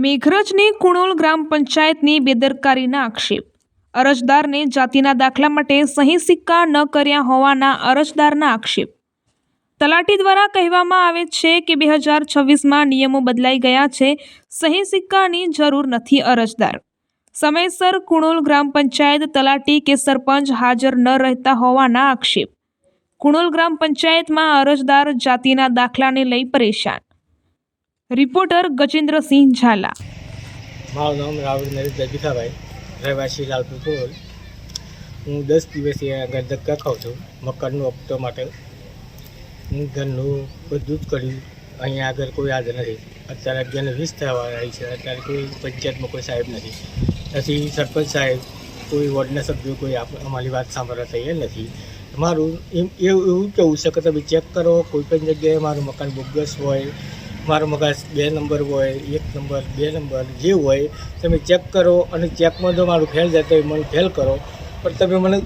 મેઘરજની કુણોલ ગ્રામ પંચાયતની બેદરકારીના આક્ષેપ. અરજદારને જાતિના દાખલા માટે સહી સિક્કા ન કર્યા હોવાના અરજદારના આક્ષેપ. તલાટી દ્વારા કહેવામાં આવે છે કે 2026માં નિયમો બદલાઈ ગયા છે. સહી સિક્કાની જરૂર નથી. અરજદાર સમયસર કુણોલ ગ્રામ પંચાયત તલાટી કે સરપંચ હાજર ન રહેતા હોવાના આક્ષેપ. કુણોલ ગ્રામ પંચાયતમાં અરજદાર જાતિના દાખલાને લઈ પરેશાન. રિપોર્ટર ગજેન્દ્રસિંહ ઝાલા. મારું નામ રાહુલ નરેશ જગીઠાભાઈ, રહેવાસી લાલપુર કુણોલ. હું 10 દિવસથી આગળ ધક્કા ખાઉં છું મકાનનો હપ્તો માટે. હું ઘરનું બધું જ કર્યું, અહીંયા આગળ કોઈ હાજર નથી. અત્યારે 11:20 થવા આવી છે, અત્યારે કોઈ પંચાયતમાં કોઈ સાહેબ નથી. સરપંચ સાહેબ, કોઈ વોર્ડના સભ્યો કોઈ અમારી વાત સાંભળવા તૈયાર નથી. મારું એવું કહેવું છે કે તમે ચેક કરો, કોઈ પણ જગ્યાએ મારું મકાન બોગસ હોય, મારો મકાન 2 નંબર હોય, 1 નંબર, 2 નંબર જે હોય તમે ચેક કરો. અને ચેકમાં જો મારું ફેલ જતો હોય મને ફેલ કરો. પણ તમે મને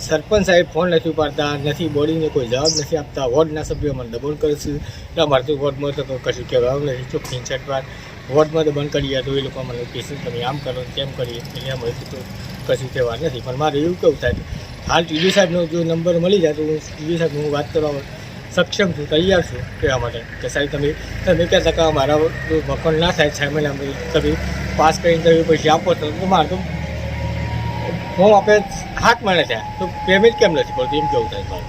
સરપંચ સાહેબ ફોન નથી ઉપાડતા, નથી બોડીને કોઈ જવાબ નથી આપતા. વોર્ડના સભ્યો મને દબાણ કરે છે. અમારે તો વોર્ડમાં તો કશું કહેવાનું નથી. ચોખ્ખી છટવાર વોર્ડમાં દબાણ કરીએ તો એ લોકો મને કહેશે તમે આમ કરો તેમ કરીએ, એટલે અમારે તો કશું કહેવા નથી. પણ મારે એવું કેવું થાય હાલ ટીડી સાહેબનો જો નંબર મળી જાય તો હું ટીડી સાહેબને હું વાત કરવા સક્ષમ છું, તૈયાર છું કહેવા માટે કે સાહેબ તમે કહેતા કે મારા મકાન ના થાય 6 મહિના તમે પાસ કરીને તમે પૈસા આપો તો મારે તો ફોર્મ આપે 7 મહિના થયા તો પેમેન્ટ કેમ નથી પડતું એમ કેવું થાય મારે.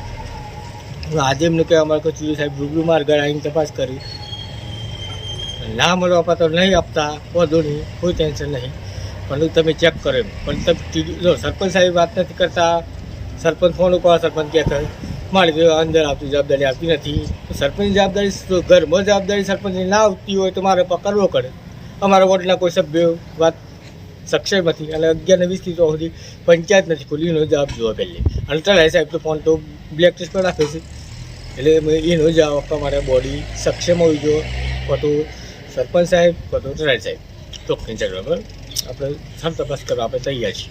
આજે એમને કહેવા અમારે કોઈ ટીડી સાહેબ રૂબરૂ માર ઘર આવીને તપાસ કરી ના મળવા આપતા તો નહીં આપતા, વધુ નહીં, કોઈ ટેન્શન નહીં. પણ તમે ચેક કરો એમ. પણ તમે જો સરપંચ સાહેબ વાત નથી કરતા, સરપંચ ફોન ઉપર સરપંચ કહે મારી તો અંદર આવતી જવાબદારી આવતી નથી. તો સરપંચની જવાબદારી તો ઘરમાં જવાબદારી સરપંચની ના આવતી હોય તો મારે પકડવો પડે. અમારા વોર્ડના કોઈ સભ્યો વાત સક્ષમ નથી. અને 11:20થી તો સુધી પંચાયત નથી ખુલ્લી, એનો જવાબ જોવા પહેલી. અને તલાટી સાહેબ તો ફોન તો બ્લેક લિસ્ટ પર રાખે છે. એટલે એનો જવાબ આપવા મારે બોડી સક્ષમ હોવી જોઈએ. તો સરપંચ સાહેબ, તો તલાટી સાહેબ ચોખ્ખી બરાબર આપણે સર તપાસ કરવા આપણે તૈયાર છીએ.